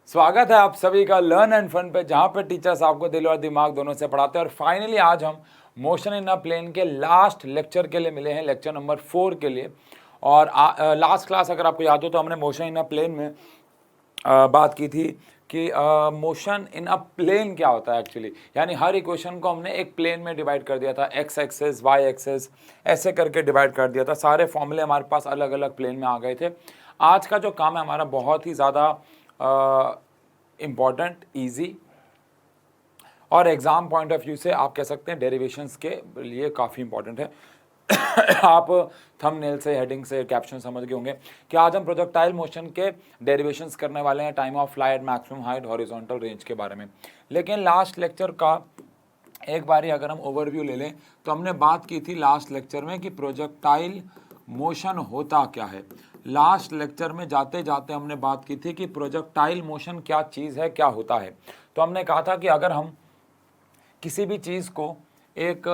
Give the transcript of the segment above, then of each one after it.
स्वागत है आप सभी का लर्न एंड फन पे, जहाँ पे टीचर्स आपको दिल और दिमाग दोनों से पढ़ाते हैं। और फाइनली आज हम मोशन इन अ प्लेन के लास्ट लेक्चर के लिए मिले हैं, लेक्चर नंबर 4 के लिए। और लास्ट क्लास अगर आपको याद हो तो हमने मोशन इन अ प्लेन में बात की थी कि मोशन इन अ प्लेन क्या होता है एक्चुअली। यानी हर इक्वेशन को हमने एक प्लेन में डिवाइड कर दिया था, एक्स एक्सेस वाई एक्सेस ऐसे करके डिवाइड कर दिया था। सारे फॉर्मूले हमारे पास अलग अलग प्लेन में आ गए थे। आज का जो काम है हमारा बहुत ही ज़्यादा इम्पॉर्टेंट, ईजी और एग्जाम पॉइंट ऑफ व्यू से आप कह सकते हैं डेरिवेशंस के लिए काफ़ी इंपॉर्टेंट है। आप थंबनेल से, हेडिंग से, कैप्शन समझ गए होंगे कि आज हम प्रोजेक्टाइल मोशन के डेरिवेशंस करने वाले हैं, time of flight, maximum height, horizontal range के बारे में। लेकिन लास्ट लेक्चर का एक बारी अगर हम ओवरव्यू ले लें तो हमने बात की थी लास्ट लेक्चर में कि प्रोजेक्टाइल मोशन होता क्या है। लास्ट लेक्चर में जाते जाते हमने बात की थी कि प्रोजेक्टाइल मोशन क्या चीज़ है, क्या होता है। तो हमने कहा था कि अगर हम किसी भी चीज़ को एक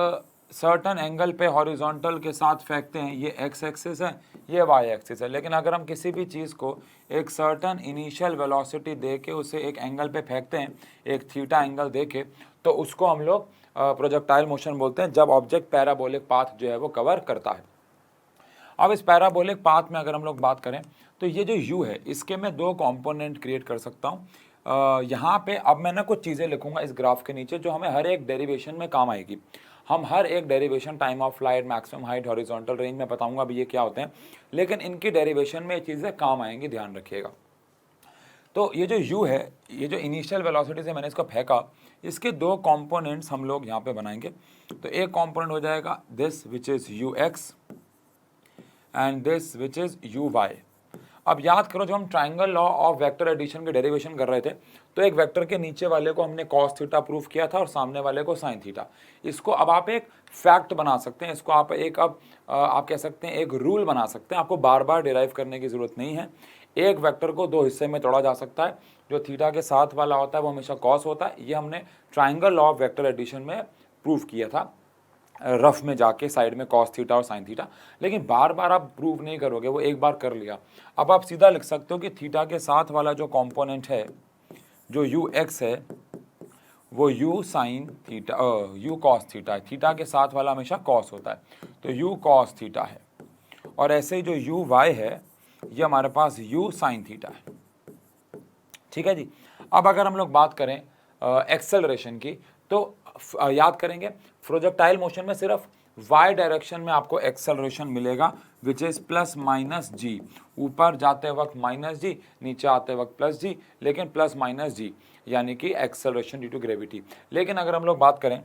सर्टन एंगल पे हॉरिजॉन्टल के साथ फेंकते हैं, ये एक्स एक्सिस है, ये वाई एक्सिस है। लेकिन अगर हम किसी भी चीज़ को एक सर्टन इनिशियल वेलोसिटी दे के उसे एक एंगल पे फेंकते हैं, एक थीटा एंगल दे के, तो उसको हम लोग प्रोजेक्टाइल मोशन बोलते हैं, जब ऑब्जेक्ट पैराबोलिक पाथ जो है वो कवर करता है। अब इस पैराबोलिक पाथ में अगर हम लोग बात करें तो ये जो u है इसके मैं दो कंपोनेंट क्रिएट कर सकता हूँ। यहाँ पे अब मैं ना कुछ चीज़ें लिखूंगा इस ग्राफ के नीचे जो हमें हर एक डेरिवेशन में काम आएगी। हम हर एक derivation, time of flight, maximum height, horizontal range में बताऊंगा अभी ये क्या होते हैं, लेकिन इनकी डेरिवेशन में ये चीज़ें काम आएंगी, ध्यान रखिएगा। तो ये जो u है, ये जो इनिशियल वेलोसिटी से मैंने इसको फेंका, इसके दो कंपोनेंट्स हम लोग यहाँ पे बनाएंगे। तो एक कंपोनेंट हो जाएगा this which is u x and this which is u y. अब याद करो जब हम triangle law of vector addition के डेरिवेशन कर रहे थे तो एक वेक्टर के नीचे वाले को हमने कॉस थीटा प्रूफ किया था और सामने वाले को साइन थीटा। इसको अब आप एक फैक्ट बना सकते हैं, इसको आप एक आप कह सकते हैं एक रूल बना सकते हैं। आपको बार बार डिराइव करने की जरूरत नहीं है। एक वेक्टर को दो हिस्से में तोड़ा जा सकता है, जो थीटा के साथ वाला होता है वो हमेशा कॉस होता है। ये हमने triangle law of vector addition में प्रूफ किया था, रफ में जाके साइड में कॉस थीटा और साइन थीटा। लेकिन बार बार आप प्रूव नहीं करोगे, वो एक बार कर लिया। अब आप सीधा लिख सकते हो कि थीटा के साथ वाला जो कंपोनेंट है, जो यू एक्स है, वो you sine theta, you cos theta है। थीटा के साथ वाला हमेशा कॉस होता है, तो यू कॉस थीटा है। और ऐसे ही जो यू वाई है, ये हमारे पास यू साइन थीटा है। ठीक है जी। अब अगर हम लोग बात करें एक्सेलरेशन की, तो याद करेंगे प्रोजेक्टाइल मोशन में सिर्फ y डायरेक्शन में आपको एक्सेलरेशन मिलेगा, विच इज प्लस माइनस जी। ऊपर जाते वक्त माइनस जी, नीचे आते वक्त प्लस जी, लेकिन प्लस माइनस जी यानी कि एक्सेलरेशन ड्यू टू ग्रेविटी। लेकिन अगर हम लोग बात करें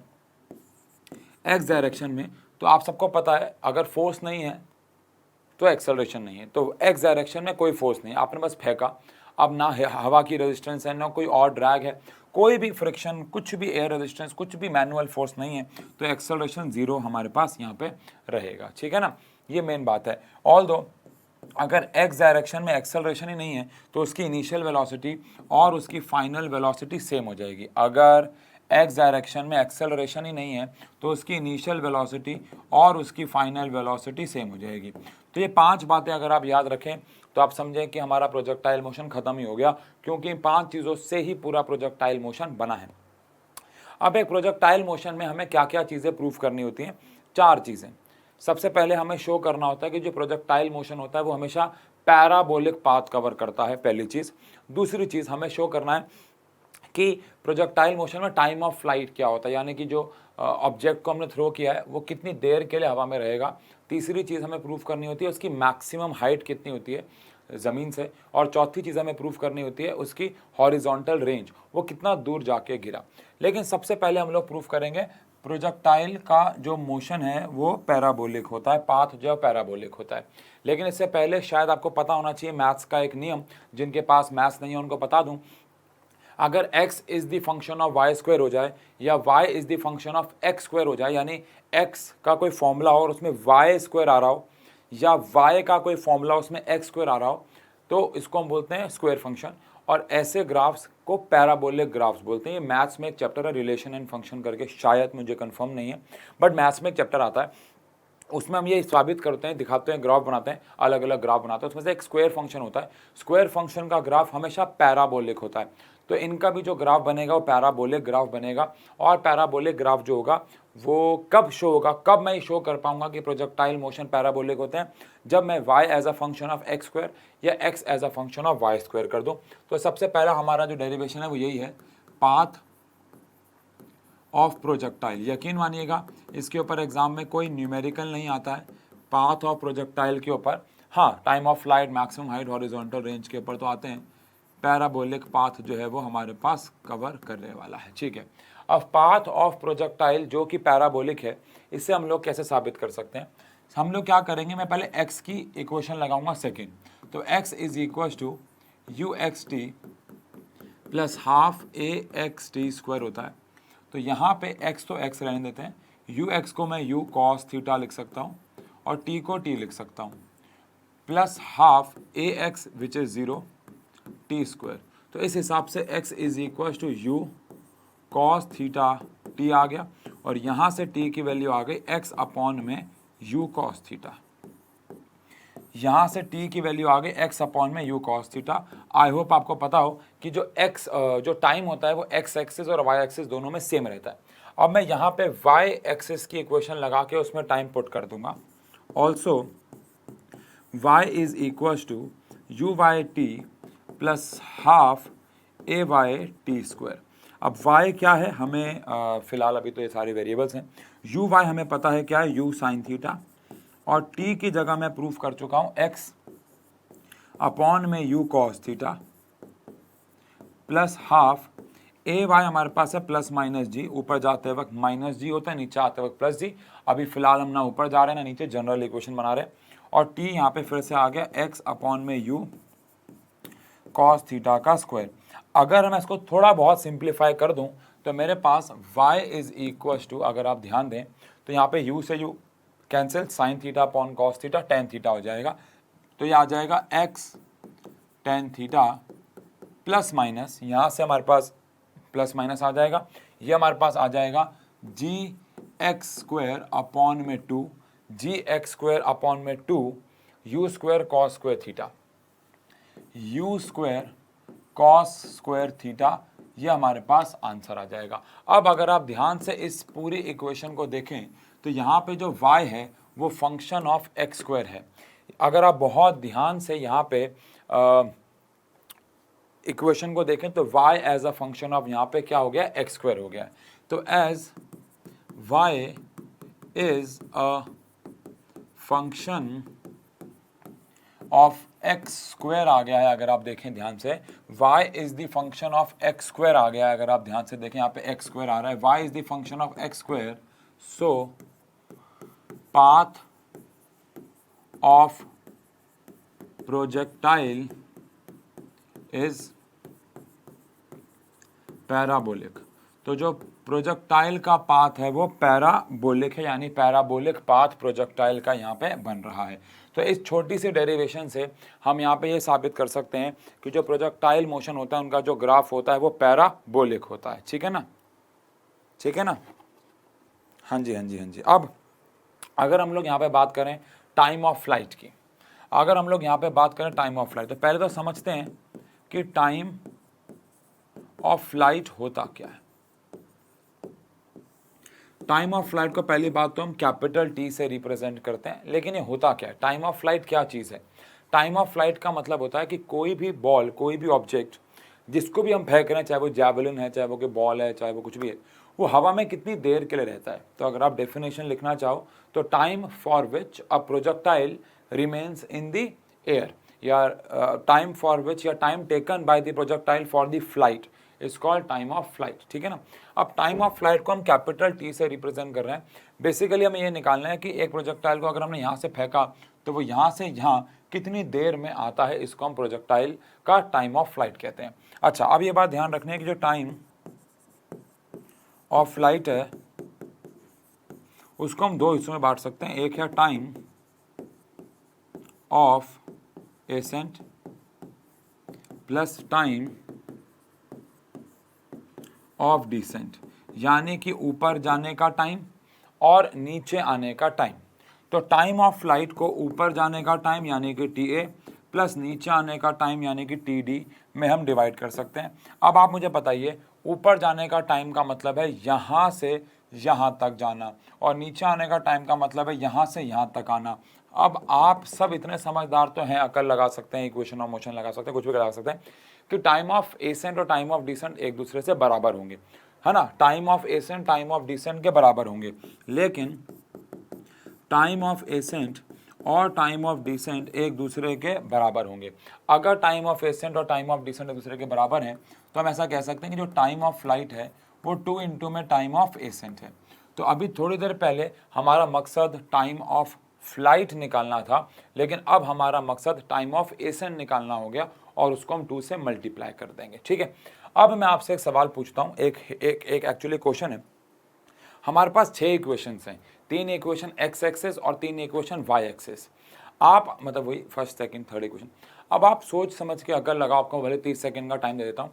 x डायरेक्शन में, तो आप सबको पता है अगर फोर्स नहीं है तो एक्सेलरेशन नहीं है। तो x डायरेक्शन में कोई फोर्स नहीं, आपने बस फेंका। अब ना हवा की रेजिस्टेंस है, ना कोई और ड्रैग है, कोई भी फ्रिक्शन, कुछ भी एयर रेजिस्टेंस, कुछ भी मैनुअल फोर्स नहीं है, तो एक्सेलरेशन जीरो हमारे पास यहाँ पे रहेगा। ठीक है ना, ये मेन बात है। ऑल दो अगर x डायरेक्शन में एक्सेलरेशन ही नहीं है तो उसकी इनिशियल वेलोसिटी और उसकी फाइनल वेलोसिटी सेम हो जाएगी। अगर x डायरेक्शन में एक्सेलरेशन ही नहीं है तो उसकी इनिशियल वेलोसिटी और उसकी फाइनल वेलोसिटी सेम हो जाएगी। तो ये 5 बातें अगर आप याद रखें तो आप समझें कि हमारा प्रोजेक्टाइल मोशन खत्म ही हो गया, क्योंकि इन 5 चीज़ों से ही पूरा प्रोजेक्टाइल मोशन बना है। अब एक प्रोजेक्टाइल मोशन में हमें क्या क्या चीज़ें प्रूफ करनी होती हैं? 4 चीज़ें। सबसे पहले हमें शो करना होता है कि जो प्रोजेक्टाइल मोशन होता है वो हमेशा पैराबोलिक पाथ कवर करता है, पहली चीज़। दूसरी चीज़ हमें शो करना है कि प्रोजेक्टाइल मोशन में टाइम ऑफ फ्लाइट क्या होता है, यानी कि जो ऑब्जेक्ट को हमने थ्रो किया है वो कितनी देर के लिए हवा में रहेगा। तीसरी चीज़ हमें प्रूफ करनी होती है उसकी मैक्सिमम हाइट कितनी होती है ज़मीन से। और चौथी चीज़ हमें प्रूफ करनी होती है उसकी हॉरिजॉन्टल रेंज, वो कितना दूर जाके गिरा। लेकिन सबसे पहले हम लोग प्रूफ करेंगे प्रोजेक्टाइल का जो मोशन है वो पैराबोलिक होता है, पाथ जो पैराबोलिक होता है। लेकिन इससे पहले शायद आपको पता होना चाहिए मैथ्स का एक नियम, जिनके पास मैथ्स नहीं है उनको बता दूं। अगर x is the function of y square हो जाए या y is the function of x square हो जाए, यानी x का कोई फॉर्मूला हो और उसमें y स्क्वायर आ रहा हो, या y का कोई फॉर्मूला उसमें x स्क्वायर आ रहा हो, तो इसको हम बोलते हैं स्क्वायर फंक्शन। और ऐसे ग्राफ्स को पैराबोलिक ग्राफ्स बोलते हैं। ये मैथ्स में एक चैप्टर है रिलेशन एंड फंक्शन करके, शायद, मुझे कंफर्म नहीं है, बट मैथ्स में एक चैप्टर आता है उसमें हम ये साबित करते हैं, दिखाते हैं, ग्राफ बनाते हैं, अलग अलग ग्राफ बनाते हैं। उसमें से एक स्क्वायर फंक्शन होता है, स्क्वायर फंक्शन का ग्राफ हमेशा पैराबोलिक होता है। तो इनका भी जो ग्राफ बनेगा वो पैराबोलिक ग्राफ बनेगा। और पैराबोलिक ग्राफ जो होगा वो कब शो होगा, कब मैं शो कर पाऊंगा कि प्रोजेक्टाइल मोशन पैराबोलिक होते हैं, जब मैं y as a function of x square या x as a function of y square कर दूं। तो सबसे पहला हमारा जो डेरिवेशन है वो यही है, पाथ ऑफ प्रोजेक्टाइल। यकीन मानिएगा इसके ऊपर एग्जाम में कोई न्यूमेरिकल नहीं आता है, पाथ ऑफ प्रोजेक्टाइल के ऊपर। हाँ, time of flight, maximum height, horizontal range के ऊपर तो आते हैं। पैराबोलिक पाथ जो है वो हमारे पास कवर करने वाला है, ठीक है। अब पाथ ऑफ प्रोजेक्टाइल जो कि पैराबोलिक है, इससे हम लोग कैसे साबित कर सकते हैं? हम लोग क्या करेंगे, मैं पहले x की इक्वेशन लगाऊंगा सेकेंड। तो x is equal to u x t plus half a x t square होता है। तो यहाँ पे x तो x रहने देते हैं, यू एक्स को मैं u cos थीटा लिख सकता हूँ और t को t लिख सकता हूँ, plus half a x which is 0 t square. तो इस हिसाब से x is equal to u cos theta t आ गया, और यहाँ से t की वैल्यू आ गई x अपॉन में u कॉस थीटा। यहाँ से t की वैल्यू आ गई x अपॉन में u cos theta. I hope आपको पता हो कि जो x जो टाइम होता है वो x एक्सिस और y एक्सिस दोनों में सेम रहता है। अब मैं यहाँ पे y एक्सिस की इक्वेशन लगा के उसमें टाइम पुट कर दूंगा। Also y is equal to u y t plus half a y t square. अब y क्या है हमें फिलहाल अभी तो ये सारे वेरिएबल्स हैं। यू वाई हमें पता है क्या है, यू साइन थीटा, और t की जगह मैं प्रूफ कर चुका हूं x अपॉन में u cos theta plus half a y हमारे पास है प्लस माइनस जी, ऊपर जाते वक्त माइनस जी होता है, नीचे आते वक्त प्लस जी। अभी फिलहाल हम ना ऊपर जा रहे हैं ना नीचे, जनरल इक्वेशन बना रहे हैं। और t यहाँ पे फिर से आ गया x अपॉन में u cos थीटा का स्क्वायर। अगर मैं इसको थोड़ा बहुत सिंप्लीफाई कर दूं तो मेरे पास y इज इक्वल टू, अगर आप ध्यान दें तो यहाँ पे u से u cancel, sine theta upon cos theta, tan theta हो जाएगा। तो ये आ जाएगा x tan theta plus minus, यहाँ से हमारे पास प्लस माइनस आ जाएगा, ये हमारे पास आ जाएगा जी एक्स स्क्वायर अपॉन में two, g x square upon में two u square cos square theta, u square cos square theta, ये हमारे पास आंसर आ जाएगा। अब अगर आप ध्यान से इस पूरी इक्वेशन को देखें तो यहाँ पे जो y है वो फंक्शन ऑफ एक्स स्क्वायर है। अगर आप बहुत ध्यान से यहाँ पे इक्वेशन को देखें तो y as a function of यहाँ पे क्या हो गया, एक्स स्क्वायर हो गया। तो as y is a function of x square आ गया है। अगर आप देखें ध्यान से, y is the function of x square आ गया है। अगर आप ध्यान से देखें यहाँ पे एक्स स्क्वायर आ रहा है, y is the function of x square, so path of projectile is parabolic. तो जो प्रोजेक्टाइल का पाथ है वो पैराबोलिक है, यानी पैराबोलिक पाथ प्रोजेक्टाइल का यहाँ पे बन रहा है। तो इस छोटी सी डेरिवेशन से हम यहाँ पे ये साबित कर सकते हैं कि जो प्रोजेक्टाइल मोशन होता है उनका जो ग्राफ होता है वो पैराबोलिक होता है। ठीक है ना, ठीक है ना? हाँ जी, हाँ जी, हाँ जी। अब अगर हम लोग यहाँ पे बात करें टाइम ऑफ फ्लाइट की, अगर हम लोग यहाँ पे बात करें टाइम ऑफ फ्लाइट, तो पहले तो समझते हैं कि टाइम ऑफ फ्लाइट होता क्या है। टाइम ऑफ फ्लाइट को पहली बात तो हम कैपिटल टी से रिप्रेजेंट करते हैं, लेकिन ये होता क्या है? टाइम ऑफ फ्लाइट क्या चीज़ है? टाइम ऑफ फ्लाइट का मतलब होता है कि कोई भी बॉल, कोई भी ऑब्जेक्ट जिसको भी हम फेंक रहे हैं, चाहे वो जैवलिन है, चाहे वो कोई बॉल है, चाहे वो कुछ भी है, वो हवा में कितनी देर के लिए रहता है। तो अगर आप डेफिनेशन लिखना चाहो तो time for which a projectile remains in the air, या टाइम फॉर विच, या time taken by the projectile for the flight is called time of flight. ठीक है ना? अब टाइम ऑफ फ्लाइट को हम कैपिटल टी से रिप्रेजेंट कर रहे हैं। बेसिकली हमें ये निकालना है कि एक प्रोजेक्टाइल को अगर हमने यहाँ से फेंका तो वो यहाँ से यहाँ कितनी देर में आता है, इसको हम प्रोजेक्टाइल का टाइम ऑफ फ्लाइट कहते हैं। अच्छा, अब ये बात ध्यान रखनी है कि जो टाइम ऑफ फ्लाइट है उसको हम दो हिस्सों में बांट सकते हैं। एक है time of ascent plus time of descent, यानी कि ऊपर जाने का टाइम और नीचे आने का टाइम। तो टाइम ऑफ फ्लाइट को ऊपर जाने का टाइम यानी कि TA प्लस नीचे आने का टाइम यानी कि TD में हम डिवाइड कर सकते हैं। अब आप मुझे बताइए, ऊपर जाने का टाइम का मतलब है यहाँ से यहाँ तक जाना, और नीचे आने का टाइम का मतलब है यहाँ से यहाँ तक आना। अब आप सब इतने समझदार तो हैं, अकल लगा सकते हैं, इक्वेशन ऑफ मोशन लगा सकते हैं, कुछ भी लगा सकते हैं कि टाइम ऑफ एसेंट और टाइम ऑफ डिसेंट एक दूसरे से बराबर होंगे, है ना। Time of ascent time of descent के बराबर होंगे, लेकिन टाइम ऑफ एसेंट और टाइम ऑफ डिसेंट एक दूसरे के बराबर होंगे। अगर टाइम ऑफ एसेंट और टाइम ऑफ डिसेंट एक दूसरे के बराबर हैं तो हम ऐसा कह सकते हैं कि जो टाइम ऑफ फ्लाइट है वो 2 इंटू में टाइम ऑफ एसेंट है। तो अभी थोड़ी देर पहले हमारा मकसद टाइम ऑफ फ्लाइट निकालना था, लेकिन अब हमारा मकसद टाइम ऑफ एसेंट निकालना हो गया और उसको हम 2 से मल्टीप्लाई कर देंगे, ठीक है। अब मैं आपसे एक सवाल पूछता हूँ, एक एक्चुअली क्वेश्चन है। हमारे पास 6 इक्वेशंस हैं, 3 इक्वेशन x एक्सेस और 3 इक्वेशन y एक्सेस। आप मतलब वही फर्स्ट सेकंड थर्ड इक्वेशन। अब आप सोच समझ के अगर लगाओ, आपको भले 30 सेकंड का टाइम दे देता हूँ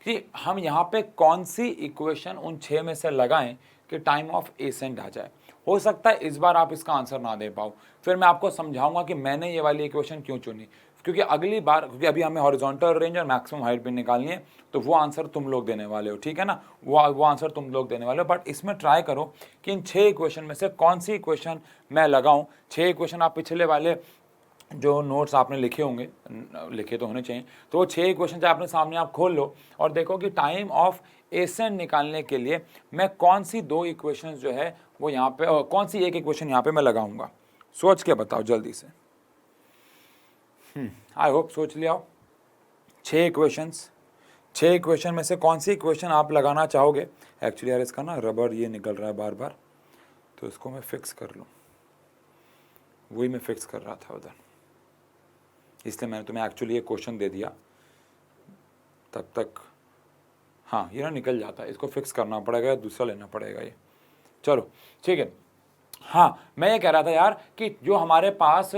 कि हम यहाँ पे कौन सी इक्वेशन उन 6 में से लगाएं कि टाइम ऑफ एसेंट आ जाए। हो सकता है इस बार आप इसका आंसर ना दे पाओ, फिर मैं आपको समझाऊंगा कि मैंने ये वाली इक्वेशन क्यों चुनी, क्योंकि अगली बार, क्योंकि अभी हमें हॉरिजॉन्टल रेंज और मैक्सिमम हाइट भी निकालनी है, तो वो आंसर तुम लोग देने वाले हो, ठीक है ना। वो आंसर तुम लोग देने वाले हो, बट इसमें ट्राई करो कि इन 6 इक्वेशन में से कौन सी इक्वेशन मैं लगाऊं। 6 इक्वेशन आप पिछले वाले जो नोट्स आपने लिखे होंगे, लिखे तो होने चाहिए, तो वो 6 इक्वेशन जो आपने सामने आप खोल लो और देखो कि टाइम ऑफ एसेंट निकालने के लिए मैं कौन सी 2 इक्वेशन जो है वो यहाँ पे, कौन सी एक इक्वेशन यहाँ पे मैं लगाऊंगा। सोच के बताओ जल्दी से। आई होप सोच लिया हो। 6 इक्वेशन में से कौन सी इक्वेशन आप लगाना चाहोगे। एक्चुअली यार इसका ना रबर ये निकल रहा है बार बार, तो इसको मैं फिक्स कर लूँ, वही मैं फिक्स कर रहा था उधर, इसलिए मैंने तुम्हें एक्चुअली ये क्वेश्चन दे दिया तब तक। हाँ ये ना निकल जाता है, इसको फिक्स करना पड़ेगा, दूसरा लेना पड़ेगा ये। चलो ठीक है। हाँ मैं ये कह रहा था यार कि जो हमारे पास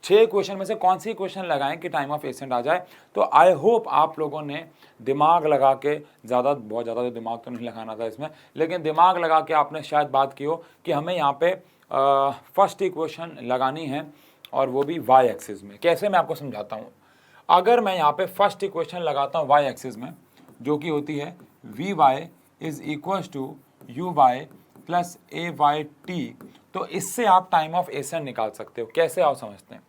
6 क्वेश्चन में से कौन सी क्वेश्चन लगाएं कि टाइम ऑफ एसेंट आ जाए। तो आई होप आप लोगों ने दिमाग लगा के, बहुत ज़्यादा तो दिमाग तो नहीं लगाना था इसमें, लेकिन दिमाग लगा के आपने शायद बात की हो कि हमें यहाँ पे फर्स्ट इक्वेशन लगानी है, और वो भी y एक्सिस में। कैसे, मैं आपको समझाता हूँ। अगर मैं यहाँ पे फर्स्ट इक्वेशन लगाता हूँ y एक्सिस में, जो कि होती है vy is equal to uy plus AYT, तो इससे आप टाइम ऑफ एसेंट निकाल सकते हो। कैसे आप समझते हैं।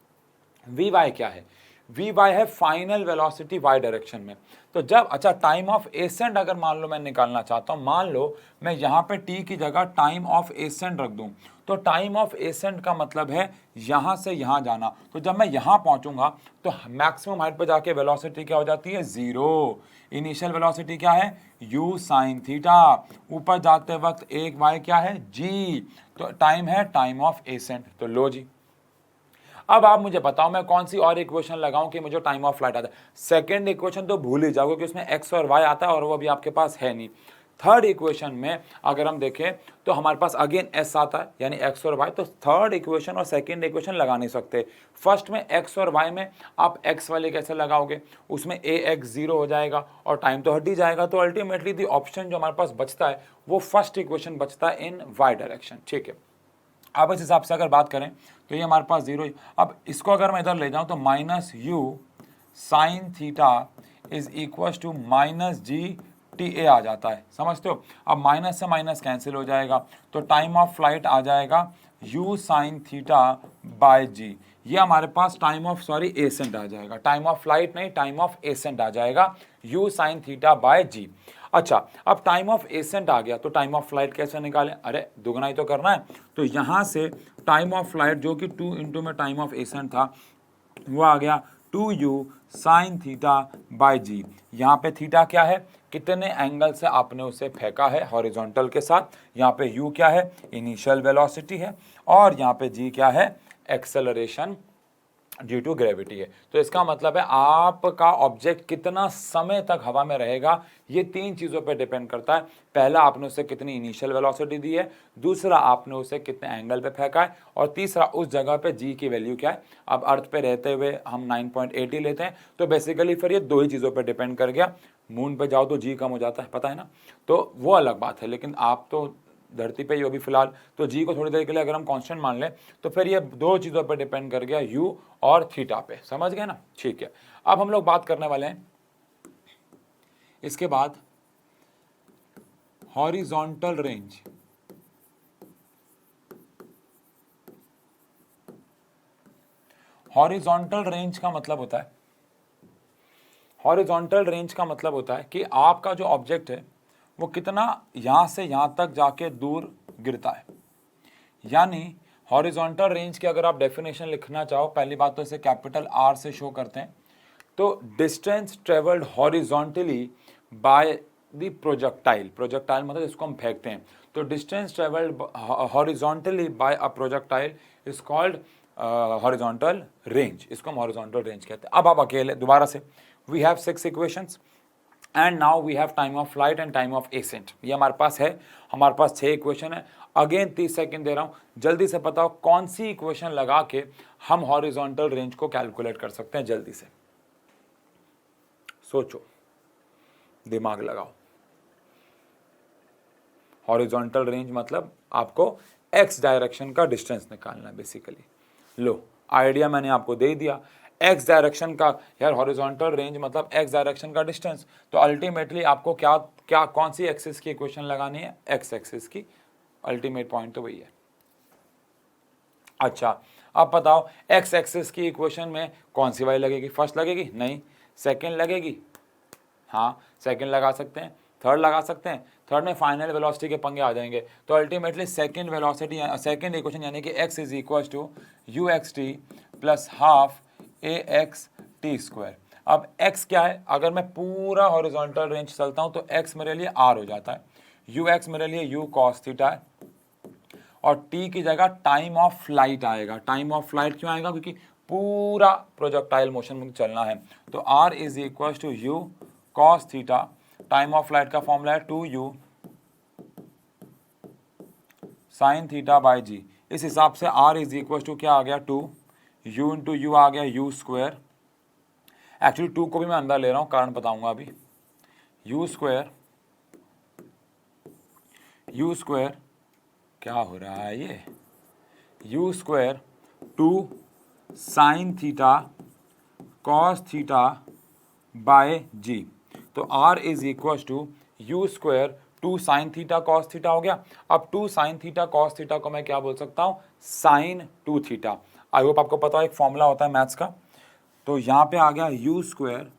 vy क्या है, vy है फाइनल वेलोसिटी y डायरेक्शन में। तो जब, अच्छा टाइम ऑफ एसेंट अगर मान लो मैं निकालना चाहता हूँ, मान लो मैं यहाँ पे t की जगह टाइम ऑफ एसेंट रख दूँ, तो टाइम ऑफ एसेंट का मतलब है यहाँ से यहाँ जाना। तो जब मैं यहाँ पहुँचूंगा तो मैक्सिमम हाइट पर जाके वेलोसिटी क्या हो जाती है, 0। इनिशियल वेलोसिटी क्या है, u साइन थीटा। ऊपर जाते वक्त एक y क्या है, g। तो टाइम है टाइम ऑफ एसेंट। तो लो जी, अब आप मुझे बताओ मैं कौन सी और इक्वेशन लगाऊं कि मुझे टाइम ऑफ फ्लाइट आता है। सेकंड इक्वेशन तो भूल ही जाओ, क्योंकि उसमें x और y आता है और वो अभी आपके पास है नहीं। थर्ड इक्वेशन में अगर हम देखें तो हमारे पास अगेन s आता है, यानी x और y। तो थर्ड इक्वेशन और सेकंड इक्वेशन लगा नहीं सकते। फर्स्ट में x और y में आप x वाले कैसे लगाओगे, उसमें ax 0 हो जाएगा और टाइम तो हट ही जाएगा। तो अल्टीमेटली दी ऑप्शन जो हमारे पास बचता है वो फर्स्ट इक्वेशन बचता है इन y डायरेक्शन, ठीक है। अब इस हिसाब से अगर बात करें तो ये हमारे पास 0। अब इसको अगर मैं इधर ले जाऊं तो minus u sine theta is equal to minus GTA आ जाता है, समझते हो। अब माइनस से माइनस कैंसिल हो जाएगा, तो टाइम ऑफ फ्लाइट आ जाएगा u sine theta by g। ये हमारे पास टाइम ऑफ एसेंट आ जाएगा, टाइम ऑफ फ्लाइट नहीं, टाइम ऑफ एसेंट आ जाएगा u sine theta by g। अच्छा अब टाइम ऑफ एसेंट आ गया, तो टाइम ऑफ फ्लाइट कैसे निकालें, अरे दुगना ही तो करना है। तो यहाँ से टाइम ऑफ फ्लाइट जो कि 2 इंटू में टाइम ऑफ एसेंट था वो आ गया 2u sine theta by g। यहाँ पे थीटा क्या है, कितने एंगल से आपने उसे फेंका है हॉरिजॉन्टल के साथ। यहाँ पे u क्या है, इनिशियल वेलोसिटी है, और यहाँ पे g क्या है, एक्सेलरेशन ड्यू टू ग्रेविटी है। तो इसका मतलब है आपका ऑब्जेक्ट कितना समय तक हवा में रहेगा, ये 3 चीज़ों पे डिपेंड करता है। पहला, आपने उसे कितनी इनिशियल वेलोसिटी दी है, दूसरा आपने उसे कितने एंगल पे फेंका है, और तीसरा उस जगह पे जी की वैल्यू क्या है। अब अर्थ पे रहते हुए हम 9.80 लेते हैं, तो बेसिकली फिर ये 2 ही चीज़ों पर डिपेंड कर गया। मून पे जाओ तो जी कम हो जाता है, पता है ना, तो वो अलग बात है। लेकिन आप तो धरती पे ही हो अभी फिलहाल, तो जी को थोड़ी देर के लिए अगर हम कांस्टेंट मान लें तो फिर ये दो चीज़ों पे डिपेंड कर गया, यू और थीटा पे। समझ गए ना? ठीक है, अब हम लोग बात करने वाले हैं इसके बाद हॉरिजॉन्टल रेंज। हॉरिजॉन्टल रेंज का मतलब होता है, हॉरिजॉन्टल रेंज का मतलब होता है कि आपका जो ऑब्जेक्ट है वो कितना यहां से यहां तक जाके दूर गिरता है। यानी हॉरिजॉन्टल रेंज की अगर आप डेफिनेशन लिखना चाहो, पहली बात तो इसे कैपिटल आर से शो करते हैं, तो distance travelled horizontally by the projectile. Projectile मतलब इसको हम फेंकते हैं, तो distance travelled horizontally by a projectile is called horizontal range. इसको हम हॉरिजॉन्टल रेंज कहते हैं। अब आप अकेले दोबारा से, we have 6 equations and now we have time of flight and time of ascent. ये हमारे पास है, हमारे पास 6 इक्वेशन है। अगेन 30 सेकंड दे रहा हूं, जल्दी से बताओ कौन सी इक्वेशन लगा के हम हॉरिजॉन्टल रेंज को कैलकुलेट कर सकते हैं। जल्दी से सोचो, दिमाग लगाओ। हॉरिजॉन्टल रेंज मतलब आपको एक्स डायरेक्शन का डिस्टेंस निकालना है बेसिकली। लो, आइडिया मैंने आपको दे दिया, एक्स डायरेक्शन का यार हॉरिजॉन्टल रेंज मतलब एक्स डायरेक्शन का डिस्टेंस। तो अल्टीमेटली आपको क्या क्या कौन सी एक्सिस की इक्वेशन लगानी है? एक्स एक्सिस की। अल्टीमेट पॉइंट तो वही है। अच्छा, अब बताओ एक्स एक्सिस की इक्वेशन में कौन सी वाली लगेगी? फर्स्ट लगेगी? नहीं। सेकंड लगेगी? हाँ, सेकंड लगा सकते हैं। थर्ड लगा सकते हैं? थर्ड में फाइनल वेलोसिटी के पंगे आ जाएंगे। तो ultimately second velocity, second equation यानी कि x is equal to u x t plus half a x t square. अब x क्या है? अगर मैं पूरा हॉरिजॉन्टल रेंज चलता हूं तो x मेरे लिए r हो जाता है, यू एक्स मेरे लिए u cos थीटा है, और t की जगह टाइम ऑफ फ्लाइट आएगा। टाइम ऑफ फ्लाइट क्यों आएगा? क्योंकि पूरा प्रोजेक्टाइल मोशन में चलना है। तो r is equal to u cos theta, time of flight का फॉर्मूला है 2u साइन थीटा बाय जी। इस हिसाब से r इज इक्वल टू क्या आ गया? 2 u इंटू यू आ गया u स्क्वायर। एक्चुअली 2 को भी मैं अंदर ले रहा हूं, कारण बताऊंगा अभी। u स्क्वायर क्या हो रहा है ये? u square 2 sine theta cos theta by g. तो r is equal to u square 2 sine theta cos theta हो गया। अब 2 साइन थीटा कॉस थीटा को मैं क्या बोल सकता हूं? Sign 2 theta. आई होप आपको पता है, एक फॉर्मूला होता है मैथ्स का। तो यहां पे आ गया u square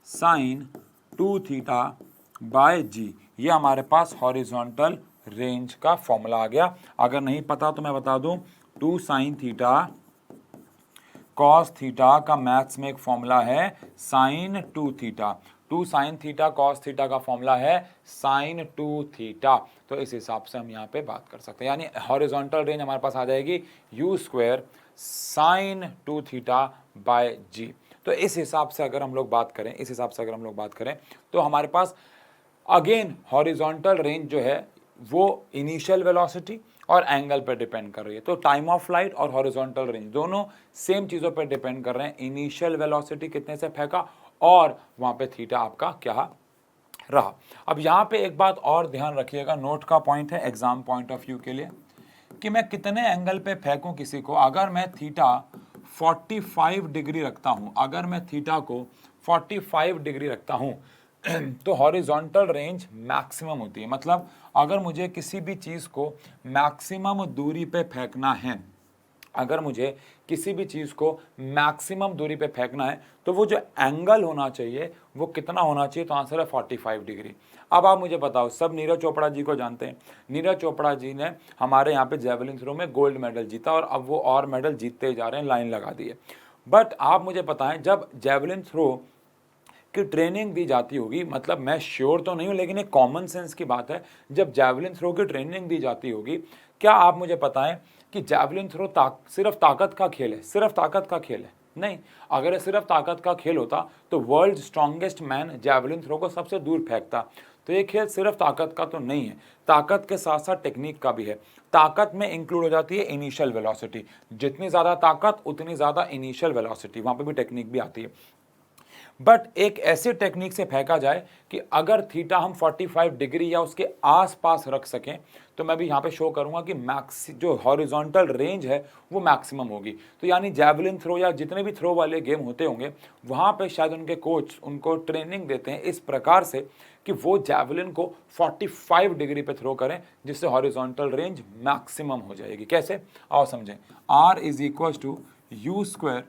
sine 2 theta by g. ये हमारे पास हॉरिजॉन्टल रेंज का फॉर्मूला आ गया। अगर नहीं पता तो मैं बता दूं, 2 साइन थीटा कॉस थीटा का मैथ्स में एक फॉर्मूला है sine 2 theta. 2 sine theta cos theta का फॉर्मूला है साइन 2 थीटा। तो इस हिसाब से हम यहाँ पे बात कर सकते हैं, यानी हॉरिजॉन्टल रेंज हमारे पास आ जाएगी u square sine 2 theta by g. तो इस हिसाब से अगर हम लोग बात करें, इस हिसाब से अगर हम लोग बात करें तो हमारे पास अगेन हॉरिजॉन्टल रेंज जो है वो इनिशियल वेलोसिटी और एंगल पर डिपेंड कर रही है। तो टाइम ऑफ फ्लाइट और हॉरिजॉन्टल रेंज दोनों सेम चीज़ों पर डिपेंड कर रहे हैं। इनिशियल वेलोसिटी कितने से फेंका और वहाँ पे थीटा आपका क्या रहा। अब यहाँ पे एक बात और ध्यान रखिएगा, नोट का पॉइंट है एग्जाम पॉइंट ऑफ व्यू के लिए, कि मैं कितने एंगल पे फेंकूं किसी को। अगर मैं थीटा 45 डिग्री रखता हूँ, अगर मैं थीटा को 45 डिग्री रखता हूँ तो हॉरिजॉन्टल रेंज मैक्सिमम होती है। मतलब अगर मुझे किसी भी चीज़ को मैक्सिमम दूरी पे फेंकना है, अगर मुझे किसी भी चीज़ को मैक्सिमम दूरी पे फेंकना है तो वो जो एंगल होना चाहिए वो कितना होना चाहिए? तो आंसर है 45 डिग्री। अब आप मुझे बताओ, सब नीरज चोपड़ा जी को जानते हैं। नीरज चोपड़ा जी ने हमारे यहाँ पे जेवलिन थ्रो में गोल्ड मेडल जीता और अब वो और मेडल जीतते जा रहे हैं, लाइन लगा दी है। बट आप मुझे बताएं, जब जेवलिन थ्रो की ट्रेनिंग दी जाती होगी, मतलब मैं श्योर तो नहीं हूँ लेकिन एक कॉमन सेंस की बात है, जब जेवलिन थ्रो की ट्रेनिंग दी जाती होगी, क्या आप मुझे बताएं कि जेवलिन थ्रो सिर्फ ताकत का खेल है? सिर्फ ताकत का खेल है? नहीं। अगर ये सिर्फ ताकत का खेल होता तो world strongest man javelin throw को सबसे दूर फेंकता। तो ये खेल सिर्फ ताकत का तो नहीं है, ताकत के साथ साथ टेक्निक का भी है। ताकत में इंक्लूड हो जाती है इनिशियल वेलोसिटी, जितनी ज़्यादा ताकत उतनी ज़्यादा इनिशियल वेलोसिटी, वहाँ पे भी टेक्निक भी आती है। बट एक ऐसे टेक्निक से फेंका जाए कि अगर थीटा हम 45 डिग्री या उसके आसपास रख सकें तो मैं भी यहाँ पे शो करूंगा कि मैक्स जो हॉरिजॉन्टल रेंज है वो मैक्सिमम होगी। तो यानी जैवलिन थ्रो या जितने भी थ्रो वाले गेम होते होंगे वहाँ पे शायद उनके कोच उनको ट्रेनिंग देते हैं इस प्रकार से कि वो जैवलिन को 45 डिग्री पे थ्रो करें जिससे हॉरिजॉन्टल रेंज मैक्सिमम हो जाएगी। कैसे, आओ समझें। R is equal to u square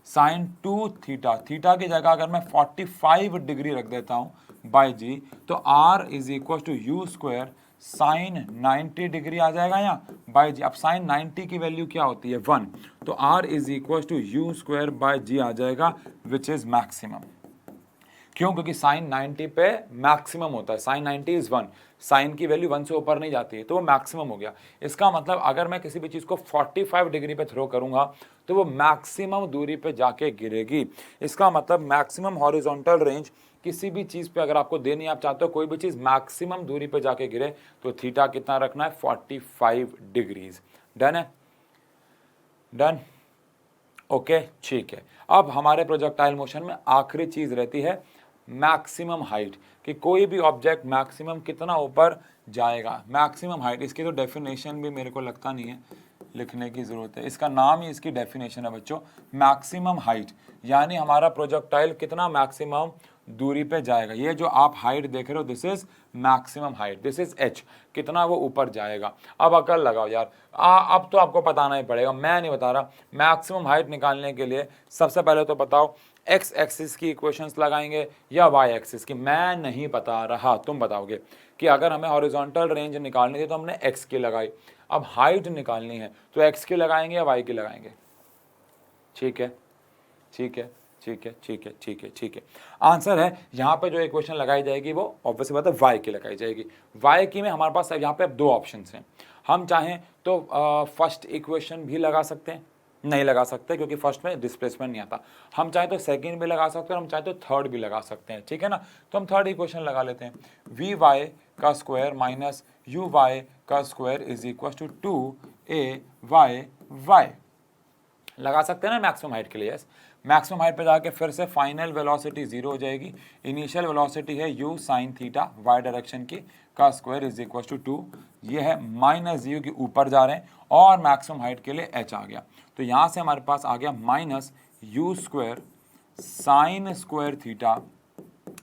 sine 2 theta, theta की जगह अगर मैं 45 डिग्री रख देता हूं बाय जी, तो R is equal to u square sine 90 degree आ जाएगा यहाँ बाय जी। अब साइन 90 की वैल्यू क्या होती है 1, तो R is equal to u square by g आ जाएगा विच इज मैक्सिमम। क्यों? क्योंकि साइन 90 पे मैक्सिमम होता है, साइन 90 इज 1, साइन की वैल्यू 1 से ऊपर नहीं जाती है तो वो मैक्सिमम हो गया। इसका मतलब अगर मैं किसी भी चीज़ को 45 डिग्री पे थ्रो करूंगा तो वो मैक्सिमम दूरी पे जाके गिरेगी। इसका मतलब मैक्सिमम हॉरिजॉन्टल रेंज किसी भी चीज़ पे अगर आपको देनी, आप चाहते हो कोई भी चीज़ मैक्सिमम दूरी पे जाके गिरे, तो थीटा कितना रखना है 45 डिग्रीज। डन है, डन, ओके ठीक है। अब हमारे प्रोजेक्टाइल मोशन में आखिरी चीज़ रहती है मैक्सिमम हाइट, कि कोई भी ऑब्जेक्ट मैक्सिमम कितना ऊपर जाएगा। मैक्सिमम हाइट, इसकी तो डेफिनेशन भी मेरे को लगता नहीं है लिखने की ज़रूरत है, इसका नाम ही इसकी डेफिनेशन है बच्चों, मैक्सिमम हाइट। यानी हमारा प्रोजेक्टाइल कितना मैक्सिमम दूरी पे जाएगा। ये जो आप हाइट देख रहे हो this is maximum height, this is h, कितना वो ऊपर जाएगा। अब अकल लगाओ यार, अब तो आपको बताना ही पड़ेगा, मैं नहीं बता रहा। मैक्सिमम हाइट निकालने के लिए सबसे पहले तो बताओ x एक्सिस की इक्वेशंस लगाएंगे या y एक्सिस की। मैं नहीं बता रहा, तुम बताओगे कि अगर हमें हॉरिजॉन्टल रेंज निकालनी थी तो हमने x की लगाई, अब हाइट निकालनी है तो x की लगाएंगे या y की लगाएंगे। ठीक है, ठीक है, ठीक है, ठीक है, ठीक है, ठीक है। आंसर है यहाँ पे जो इक्वेशन लगाई जाएगी वो ऑब्वियसली बात है y की लगाई जाएगी। y की में हमारे पास यहाँ पे अब दो ऑप्शंस हैं। हम चाहें तो फर्स्ट इक्वेशन भी लगा सकते हैं, नहीं लगा सकते क्योंकि फर्स्ट में डिस्प्लेसमेंट नहीं आता। हम चाहे तो सेकंड भी लगा सकते हैं और हम चाहे तो थर्ड भी लगा सकते हैं, ठीक है ना। तो हम थर्ड इक्वेशन लगा लेते हैं, वी वाई का स्क्वायर माइनस यू वाई का square is equal to 2ay लगा सकते हैं ना मैक्सिमम हाइट के लिए। यस, मैक्सिमम हाइट पे जाके फिर से फाइनल वेलोसिटी 0 हो जाएगी। इनिशियल वेलोसिटी है u sine theta y direction की का स्क्वायर इज इक्वल टू 2, ये है माइनस u के ऊपर जा रहे हैं और मैक्सिमम हाइट के लिए h आ गया। तो यहाँ से हमारे पास आ गया minus u square sine square theta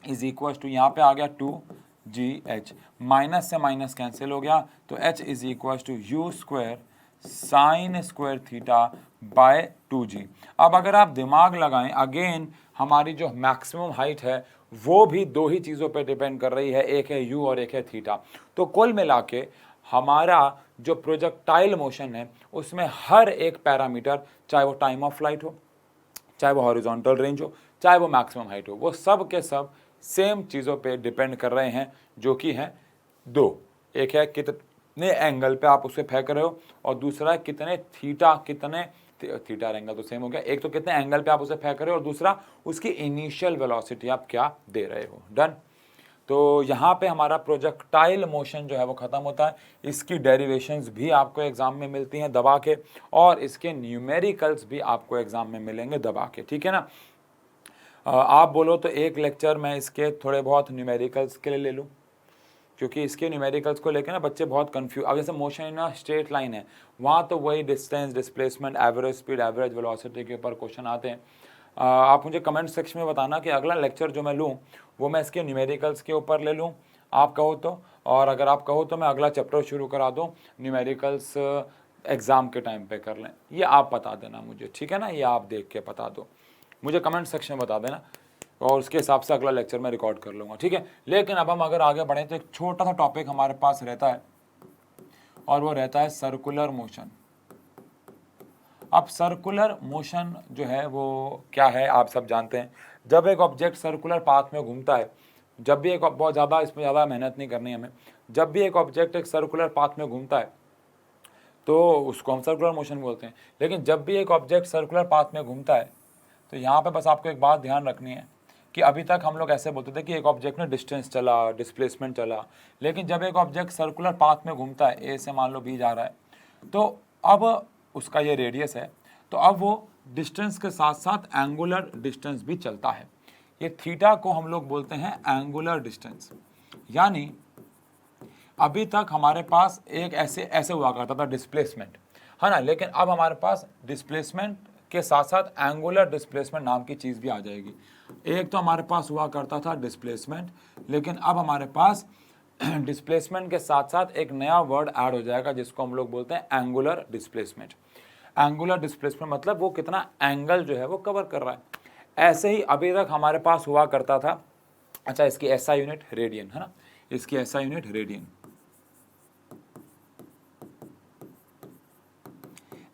is equal to, यहाँ पे आ गया 2gh, माइनस से माइनस कैंसिल हो गया तो h is equal to u square sine square theta by 2g। अब अगर आप दिमाग लगाएं, अगेन हमारी जो मैक्सिमम हाइट है वो भी दो ही चीज़ों पे डिपेंड कर रही है, एक है u और एक है थीटा। तो कुल मिला के हमारा जो प्रोजेक्टाइल मोशन है उसमें हर एक पैरामीटर, चाहे वो टाइम ऑफ फ्लाइट हो, चाहे वो हॉरिजॉन्टल रेंज हो, चाहे वो मैक्सिमम हाइट हो, वो सब के सब सेम चीज़ों पे डिपेंड कर रहे हैं जो कि हैं दो। एक है कितने एंगल पे आप उसे फेंक रहे हो और दूसरा है कितने थीटा एंगल तो सेम हो गया। एक तो कितने एंगल पे आप उसे फेंक रहे हो और दूसरा उसकी इनिशियल वेलोसिटी आप क्या दे रहे हो। डन। तो यहाँ पे हमारा प्रोजेक्टाइल मोशन जो है वो ख़त्म होता है। इसकी डेरिवेशंस भी आपको एग्जाम में मिलती हैं दबा के, और इसके न्यूमेरिकल्स भी आपको एग्जाम में मिलेंगे दबा के, ठीक है ना। आप बोलो तो एक लेक्चर मैं इसके थोड़े बहुत न्यूमेरिकल्स के लिए ले लूँ, क्योंकि इसके न्यूमेरिकल्स को लेकर ना बच्चे बहुत कंफ्यूज। अब जैसे मोशन इन स्ट्रेट लाइन है, वहाँ तो वही distance, displacement, average speed, average velocity के ऊपर क्वेश्चन आते हैं। आप मुझे कमेंट सेक्शन में बताना कि अगला लेक्चर जो मैं लूँ वो मैं इसके न्यूमेरिकल्स के ऊपर ले लूँ, आप कहो तो, और अगर आप कहो तो मैं अगला चैप्टर शुरू करा दूँ न्यूमेरिकल्स एग्ज़ाम के टाइम पे कर लें। ये आप बता देना मुझे, ठीक है ना, ये आप देख के बता दो मुझे, कमेंट सेक्शन में बता देना और उसके हिसाब से अगला लेक्चर मैं रिकॉर्ड कर लूँगा, ठीक है। लेकिन अब हम अगर आगे बढ़ें तो एक छोटा सा टॉपिक हमारे पास रहता है और वो रहता है सर्कुलर मोशन। अब सर्कुलर मोशन जो है वो क्या है आप सब जानते हैं। जब एक ऑब्जेक्ट सर्कुलर पाथ में घूमता है, जब भी एक बहुत ज़्यादा, इसमें ज़्यादा मेहनत नहीं करनी हमें, जब भी एक ऑब्जेक्ट एक सर्कुलर पाथ में घूमता है तो उसको हम सर्कुलर मोशन बोलते हैं। लेकिन जब भी एक ऑब्जेक्ट सर्कुलर पाथ में घूमता है तो यहाँ पे बस आपको एक बात ध्यान रखनी है कि अभी तक हम लोग ऐसे बोलते थे कि एक ऑब्जेक्ट में डिस्टेंस चला, डिस्प्लेसमेंट चला, लेकिन जब एक ऑब्जेक्ट सर्कुलर पाथ में घूमता है, ए से मान लो बी जा रहा है, तो अब उसका ये रेडियस है, तो अब वो डिस्टेंस के साथ साथ एंगुलर डिस्टेंस भी चलता है। ये थीटा को हम लोग बोलते हैं एंगुलर डिस्टेंस। यानी अभी तक हमारे पास एक ऐसे हुआ करता था डिस्प्लेसमेंट, है ना, लेकिन अब हमारे पास डिस्प्लेसमेंट के साथ साथ एंगुलर डिस्प्लेसमेंट नाम की चीज़ भी आ जाएगी। एक तो हमारे पास हुआ करता था डिस्प्लेसमेंट, लेकिन अब हमारे पास डिस्प्लेसमेंट के साथ साथ एक नया वर्ड ऐड हो जाएगा जिसको हम लोग बोलते हैं एंगुलर डिस्प्लेसमेंट। एंगुलर डिस्प्लेसमेंट मतलब वो कितना एंगल जो है वो कवर कर रहा है। ऐसे ही अभी तक हमारे पास हुआ करता था, अच्छा इसकी एसआई यूनिट रेडियन, है ना, इसकी एसआई यूनिट रेडियन।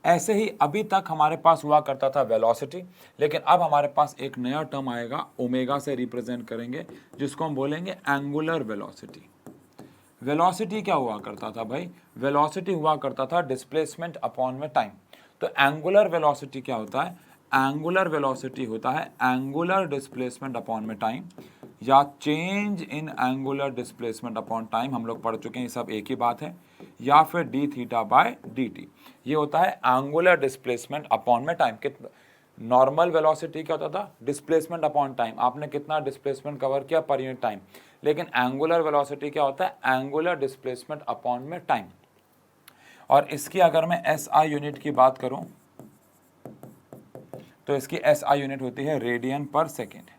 ऐसे ही अभी तक हमारे पास हुआ करता था वेलोसिटी, लेकिन अब हमारे पास एक नया टर्म आएगा, ओमेगा से रिप्रेजेंट करेंगे, जिसको हम बोलेंगे एंगुलर वेलोसिटी। वेलोसिटी क्या हुआ करता था भाई? वेलोसिटी हुआ करता था डिस्प्लेसमेंट अपॉन में टाइम। तो एंगुलर वेलोसिटी क्या होता है? एंगुलर वेलोसिटी होता है एंगुलर डिस्प्लेसमेंट अपॉन में टाइम, या change in angular displacement upon time, हम लोग पढ़ चुके हैं, ये सब एक ही बात है, या फिर D theta by d T. ये होता है एंगुलर डिस्प्लेसमेंट अपॉन में टाइम। कितना नॉर्मल वेलोसिटी क्या होता था? डिस्प्लेसमेंट अपॉन टाइम, आपने कितना डिस्प्लेसमेंट कवर किया पर यूनिट टाइम। लेकिन एंगुलर वेलोसिटी क्या होता है? एंगुलर डिस्प्लेसमेंट अपॉन में टाइम। और इसकी अगर मैं एस आई यूनिट की बात करूं तो इसकी एस आई यूनिट होती है रेडियन पर सेकेंड।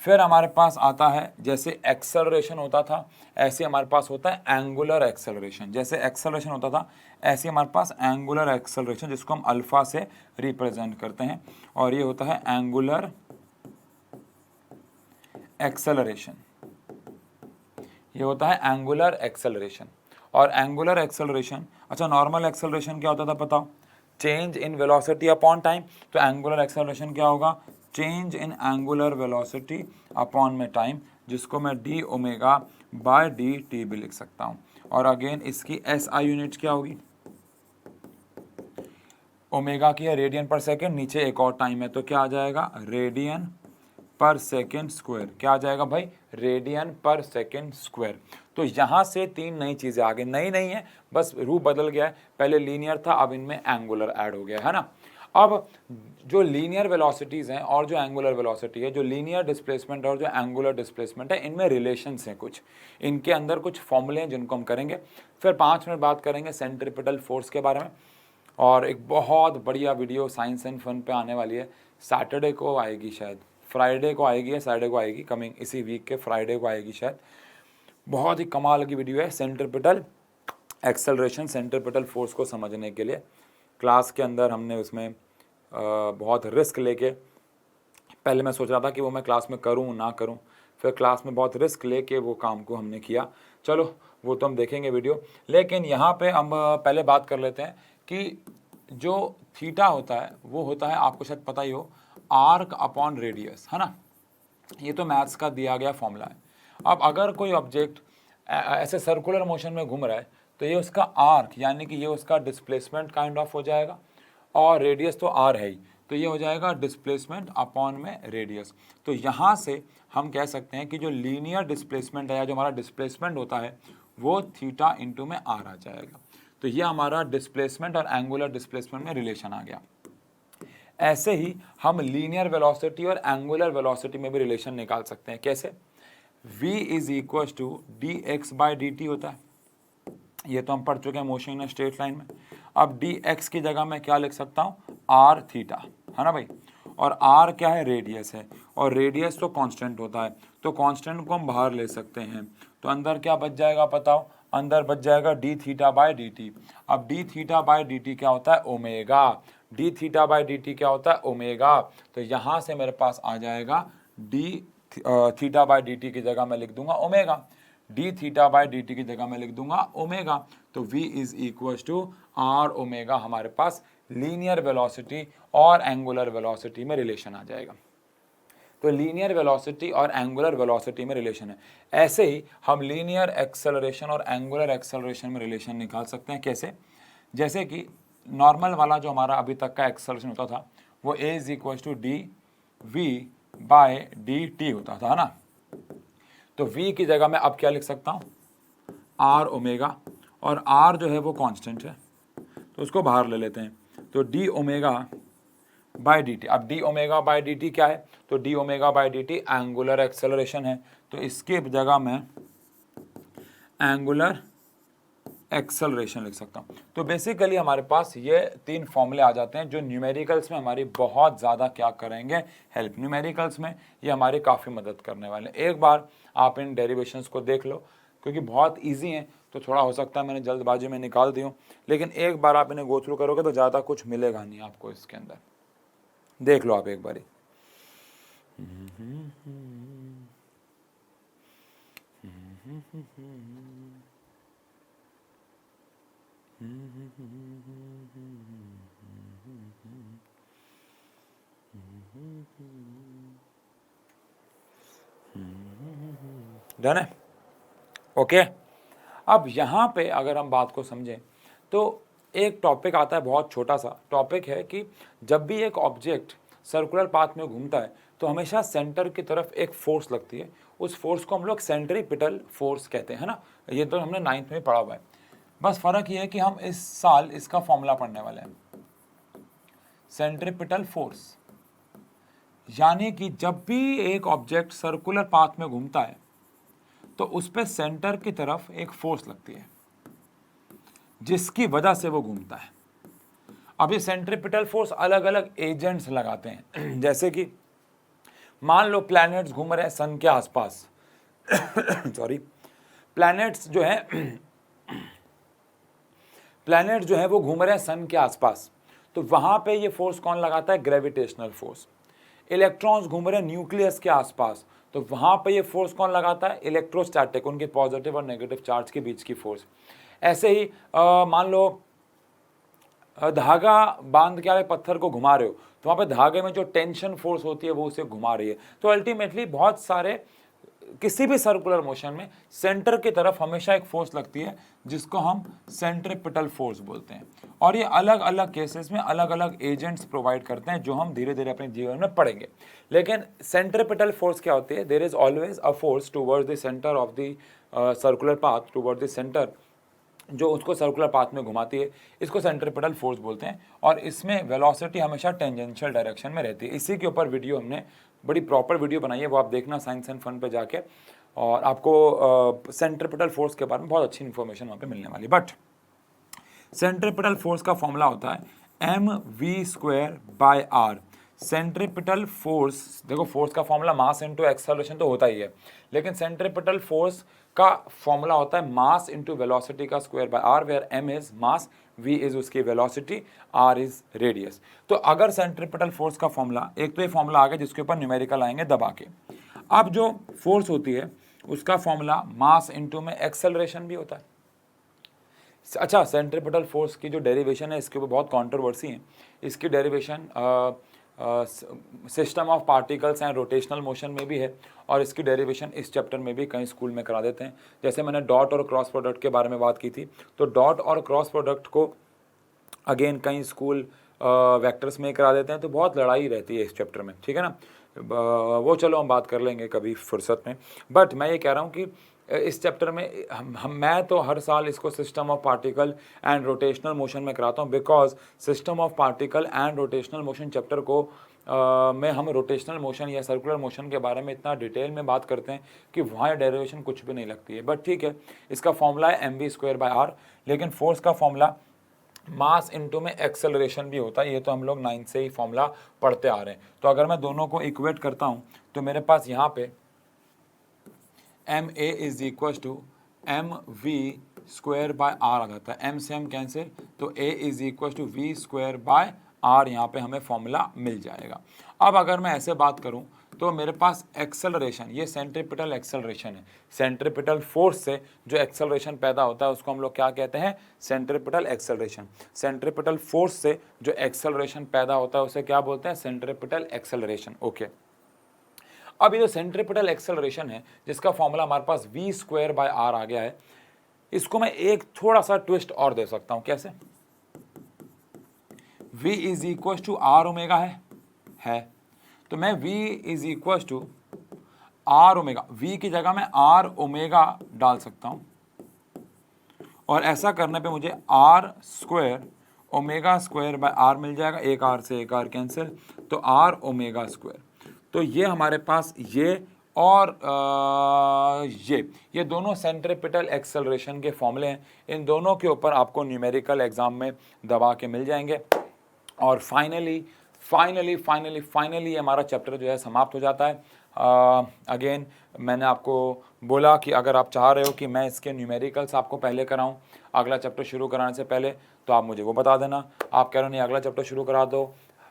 फिर हमारे पास आता है, जैसे एक्सेलरेशन होता था ऐसे हमारे पास होता है एंगुलर एक्सेलरेशन। जैसे एक्सेलरेशन होता था ऐसे हमारे पास एंगुलर एक्सेलरेशन, जिसको हम अल्फा से रिप्रेजेंट करते हैं, और ये होता है एंगुलर एक्सेलरेशन। ये होता है एंगुलर एक्सेलरेशन। और एंगुलर एक्सेलरेशन, अच्छा नॉर्मल एक्सेलरेशन क्या होता था बताओ? Change in velocity upon time. तो एंगुलर एक्सेलरेशन क्या होगा? Change in angular velocity upon में टाइम, जिसको मैं D omega by d T भी लिख सकता हूँ। और अगेन इसकी एस आई यूनिट क्या होगी? ओमेगा की है रेडियन पर सेकेंड, नीचे एक और टाइम है तो क्या आ जाएगा? रेडियन पर सेकेंड स्क्वायर। क्या आ जाएगा भाई? रेडियन पर सेकेंड स्क्वायर। तो यहाँ से तीन नई चीज़ें आ गई, नई नहीं है, बस रूप बदल गया है। पहले लीनियर था, अब इनमें एंगुलर ऐड हो गया है ना। अब जो लीनियर वेलोसिटीज़ हैं और जो एंगुलर वेलोसिटी है, जो लीनियर डिस्प्लेसमेंट और जो एंगुलर डिस्प्लेसमेंट है, इनमें रिलेशंस हैं कुछ, इनके अंदर कुछ फॉर्मूले हैं जिनको हम करेंगे। फिर 5 मिनट बात करेंगे सेंट्रीपिटल फोर्स के बारे में, और एक बहुत बढ़िया वीडियो साइंस एंड फन पे आने वाली है, सैटरडे को आएगी, शायद फ्राइडे को आएगी या सैटरडे को आएगी, कमिंग इसी वीक के फ्राइडे को आएगी शायद। बहुत ही कमाल की वीडियो है सेंट्रीपिटल एक्सेलरेशन, सेंट्रीपिटल फोर्स को समझने के लिए। क्लास के अंदर हमने उसमें बहुत रिस्क लेके, पहले मैं सोच रहा था कि वो मैं क्लास में करूँ ना करूँ, फिर क्लास में बहुत रिस्क लेके वो काम को हमने किया। चलो वो तो हम देखेंगे वीडियो, लेकिन यहाँ पे हम पहले बात कर लेते हैं कि जो थीटा होता है वो होता है, आपको शायद पता ही हो, आर्क अपॉन रेडियस, है ना। ये तो मैथ्स का दिया गया फॉर्मूला है। अब अगर कोई ऑब्जेक्ट ऐसे सर्कुलर मोशन में घूम रहा है तो ये उसका आर्क, यानी कि ये उसका डिस्प्लेसमेंट काइंड ऑफ हो जाएगा, और रेडियस तो आर है ही, तो ये हो जाएगा डिस्प्लेसमेंट अपॉन में रेडियस। तो यहाँ से हम कह सकते हैं कि जो लीनियर डिस्प्लेसमेंट है, या जो हमारा डिस्प्लेसमेंट होता है, वो थीटा इंटू में आर आ जाएगा। तो ये हमारा डिस्प्लेसमेंट और एंगुलर डिस्प्लेसमेंट में रिलेशन आ गया। ऐसे ही हम लीनियर वेलोसिटी और एंगुलर वेलोसिटी में भी रिलेशन निकाल सकते हैं। कैसे? v is equal to d x by d t होता है, ये तो हम पढ़ चुके हैं मोशन इन स्ट्रेट लाइन में। अब डी एक्स की जगह मैं क्या लिख सकता हूँ? आर थीटा, है ना भाई। और आर क्या है? रेडियस है, और रेडियस तो कांस्टेंट होता है, तो कांस्टेंट को हम बाहर ले सकते हैं। तो अंदर क्या बच जाएगा बताओ? अंदर बच जाएगा d theta by d t. अब d theta by d t क्या होता है? Omega. D theta by d t क्या होता है? ओमेगा। तो यहाँ से मेरे पास आ जाएगा d theta by d t की जगह मैं लिख दूंगा omega, d theta by d t की जगह मैं लिख दूंगा ओमेगा। तो v is equal to are omega, हमारे पास लीनियर वेलोसिटी और एंगुलर वेलोसिटी में रिलेशन आ जाएगा। तो लीनियर वेलोसिटी और एंगुलर वेलोसिटी में रिलेशन है। ऐसे ही हम लीनियर एक्सेलरेशन और एंगुलर एक्सेलरेशन में रिलेशन निकाल सकते हैं। कैसे? जैसे कि नॉर्मल वाला जो हमारा अभी तक का एक्सेलरेशन होता था, वो a is equal to d v by d t होता था, है ना। तो v की जगह मैं अब क्या लिख सकता हूँ? आर ओमेगा, और r जो है वो कांस्टेंट है, तो उसको बाहर ले लेते हैं। तो d omega by d t. अब d omega by d t क्या है, तो d omega by d t angular acceleration है, तो इसके जगह मैं एंगुलर एक्सेलरेशन लिख सकता हूँ। तो बेसिकली हमारे पास ये 3 फॉर्मूले आ जाते हैं जो न्यूमेरिकल्स में हमारी बहुत ज़्यादा क्या करेंगे, हेल्प। न्यूमेरिकल्स में ये हमारी काफ़ी मदद करने वाले हैं। एक बार आप इन डेरिवेशंस को देख लो, क्योंकि बहुत ईजी हैं, तो थोड़ा हो सकता है मैंने जल्दबाजी में निकाल दी हूँ, लेकिन एक बार आप इन्हें गो थ्रू करोगे तो ज़्यादा कुछ मिलेगा नहीं आपको इसके अंदर। देख लो आप एक बारी। डन है, ओके। अब यहाँ पे अगर हम बात को समझें तो एक टॉपिक आता है, बहुत छोटा सा टॉपिक है कि जब भी एक ऑब्जेक्ट सर्कुलर पाथ में घूमता है तो हमेशा सेंटर की तरफ एक फोर्स लगती है। उस फोर्स को हम लोग सेंट्रीपिटल फोर्स कहते हैं ना, ये तो हमने 9th में पढ़ा हुआ है। बस फर्क ये है कि हम इस साल इसका फॉर्मूला पढ़ने वाले हैं। सेंट्रीपिटल फोर्स यानी कि जब भी एक ऑब्जेक्ट सर्कुलर पाथ में घूमता है तो उस पर सेंटर की तरफ एक फोर्स लगती है जिसकी वजह से वो घूमता है। अब ये सेंट्रीपिटल फोर्स अलग अलग एजेंट्स लगाते हैं जैसे कि मान लो प्लैनेट्स घूम रहे हैं सन के आसपास सॉरी, प्लैनेट्स जो है वो घूम रहे हैं सन के आसपास, तो वहां पे ये फोर्स कौन लगाता है, ग्रेविटेशनल फोर्स। इलेक्ट्रॉन्स घूम रहे हैं न्यूक्लियस के आसपास, तो वहां पे ये फोर्स कौन लगाता है, इलेक्ट्रोस्टैटिक, उनके पॉजिटिव और नेगेटिव चार्ज के बीच की फोर्स। ऐसे ही मान लो धागा बांध के आप पत्थर को घुमा रहे हो, तो वहां पे धागे में जो टेंशन फोर्स होती है वो उसे घुमा रही है। तो अल्टीमेटली बहुत सारे किसी भी सर्कुलर मोशन में सेंटर की तरफ हमेशा एक फोर्स लगती है जिसको हम सेंट्रीपिटल फोर्स बोलते हैं। और ये अलग अलग केसेस में अलग अलग एजेंट्स प्रोवाइड करते हैं जो हम धीरे धीरे अपने जीवन में पढ़ेंगे। लेकिन सेंट्रीपिटल फोर्स क्या होती है, there is always a force towards the centre of the circular path, towards the centre, जो उसको सर्कुलर पाथ में घुमाती है, इसको सेंट्रीपिटल फोर्स बोलते हैं। और इसमें वेलोसिटी हमेशा टेंजेंशियल डायरेक्शन में रहती है। इसी के ऊपर वीडियो हमने बड़ी प्रॉपर वीडियो बनाई है, वो आप देखना साइंस एंड फन पे जाके, और आपको सेंट्रीपिटल फोर्स के बारे में बहुत अच्छी इन्फॉर्मेशन वहाँ पे मिलने वाली। बट सेंट्रीपिटल फोर्स का फॉर्मूला होता है mv²/r। सेंट्रीपिटल फोर्स, देखो फोर्स का फॉर्मूला मास इनटू एक्सेलरेशन तो होता ही है, लेकिन सेंट्रीपिटल फोर्स का फॉर्मूला होता है मास इनटू वेलोसिटी का square by r, where m is mass, v is उसकी वेलोसिटी, r इज रेडियस। तो अगर सेंट्रीपिटल फोर्स का फॉर्मूला, एक तो ये फॉर्मूला आ गया जिसके ऊपर न्यूमेरिकल आएंगे दबा के। अब जो फोर्स होती है उसका फॉर्मूला मास इनटू में एक्सेलरेशन भी होता है। अच्छा, सेंट्रीपिटल फोर्स की जो डेरिवेशन है इसके ऊपर बहुत कंट्रोवर्सी है। इसकी derivation system of particles and rotational motion में भी है, और इसकी डेरिवेशन इस चैप्टर में भी कई स्कूल में करा देते हैं। जैसे मैंने डॉट और क्रॉस प्रोडक्ट के बारे में बात की थी, तो डॉट और क्रॉस प्रोडक्ट को अगेन कई स्कूल वेक्टर्स में करा देते हैं, तो बहुत लड़ाई रहती है इस चैप्टर में, ठीक है ना। वो चलो हम बात कर लेंगे कभी फुर्सत में। बट मैं ये कह रहा हूँ कि इस चैप्टर में मैं तो हर साल इसको system of particle and rotational motion में कराता हूँ, because system of particle and rotational motion chapter को में हम रोटेशनल मोशन या सर्कुलर मोशन के बारे में इतना डिटेल में बात करते हैं कि वहाँ डेरिवेशन कुछ भी नहीं लगती है। बट ठीक है, इसका फॉर्मूला है mv²/r, लेकिन फोर्स का फॉर्मूला मास इनटू में एक्सेलरेशन भी होता है। ये तो हम लोग 9th से ही फॉर्मूला पढ़ते आ रहे हैं। तो अगर मैं दोनों को इक्वेट करता हूँ तो मेरे पास यहाँ पे ma is equal to mv²/r आ जाता है। m से m कैंसिल, तो a is equal to v²/r, यहाँ पे हमें फॉर्मूला मिल जाएगा। अब अगर मैं ऐसे बात करूँ तो मेरे पास एक्सेलरेशन, ये सेंट्रीपिटल एक्सेलरेशन है। सेंट्रीपिटल फोर्स से जो एक्सेलरेशन पैदा होता है उसको हम लोग क्या कहते हैं, सेंट्रीपिटल एक्सेलरेशन। सेंट्रीपिटल फोर्स से जो एक्सेलरेशन पैदा होता है उसे क्या बोलते हैं, सेंट्रीपिटल एक्सेलरेशन। ओके, अब ये जो सेंट्रीपिटल एक्सेलरेशन है जिसका फॉर्मूला हमारे पास v²/r आ गया है, इसको मैं एक थोड़ा सा ट्विस्ट और दे सकता हूं। कैसे, v is equal to r omega है, तो मैं v is equal to r omega, v की जगह मैं r ओमेगा डाल सकता हूं, और ऐसा करने पे मुझे r² omega square by r मिल जाएगा, एक आर से एक आर कैंसिल, तो आर ओमेगा स्क्वायर। तो ये हमारे पास ये और ये दोनों सेंट्रीपिटल एक्सेलरेशन के फॉर्मूले हैं। इन दोनों के ऊपर आपको न्यूमेरिकल एग्जाम में दबा के मिल जाएंगे। और फाइनली हमारा चैप्टर जो है समाप्त हो जाता है। अगेन मैंने आपको बोला कि अगर आप चाह रहे हो कि मैं इसके न्यूमेरिकल्स आपको पहले कराऊं अगला चैप्टर शुरू कराने से पहले, तो आप मुझे वो बता देना। आप कह रहे हो नहीं अगला चैप्टर शुरू करा दो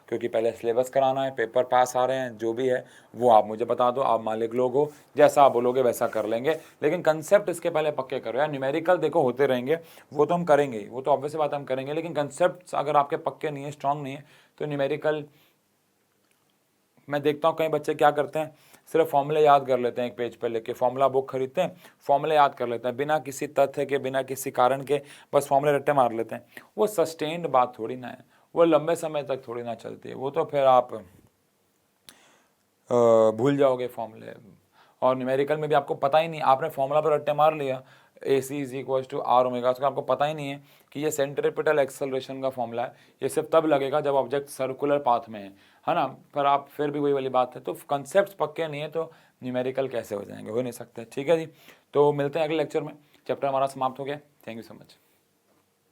क्योंकि पहले सिलेबस कराना है, पेपर पास आ रहे हैं, जो भी है वो आप मुझे बता दो, आप मालिक लोग हो, जैसा आप बोलोगे वैसा कर लेंगे। लेकिन कंसेप्ट इसके पहले पक्के करो यार। न्यूमेरिकल देखो होते रहेंगे, वो तो हम करेंगे ही, वो तो ऑब्वियस बात हम करेंगे, लेकिन कंसेप्ट अगर आपके पक्के नहीं है, स्ट्रांग नहीं है, तो न्यूमेरिकल मैं देखता हूँ कई बच्चे क्या करते हैं, सिर्फ फॉर्मूले याद कर लेते हैं, एक पेज पर लेके फॉर्मूला बुक खरीदते हैं, फॉर्मूले याद कर लेते हैं बिना किसी तथ्य के, बिना किसी कारण के, बस फॉर्मूले रट्टे मार लेते हैं। वो सस्टेन्ड बात थोड़ी ना है, वो लंबे समय तक थोड़ी ना चलती है, वो तो फिर आप भूल जाओगे फॉर्मूले। और न्यूमेरिकल में भी आपको पता ही नहीं, आपने फॉर्मूला पर रट्टे मार लिया, A C is equal to are omega, उसका आपको पता ही नहीं है कि ये सेंट्रीपिटल एक्सेलरेशन का फॉर्मूला है। ये सिर्फ तब लगेगा जब ऑब्जेक्ट सर्कुलर पाथ में है ना। पर आप फिर भी वही वाली बात है, तो कंसेप्ट पक्के नहीं है तो न्यूमेरिकल कैसे हो जाएंगे, हो नहीं सकते। ठीक है जी, तो मिलते हैं अगले लेक्चर में, चैप्टर हमारा समाप्त हो गया। Thank you so much.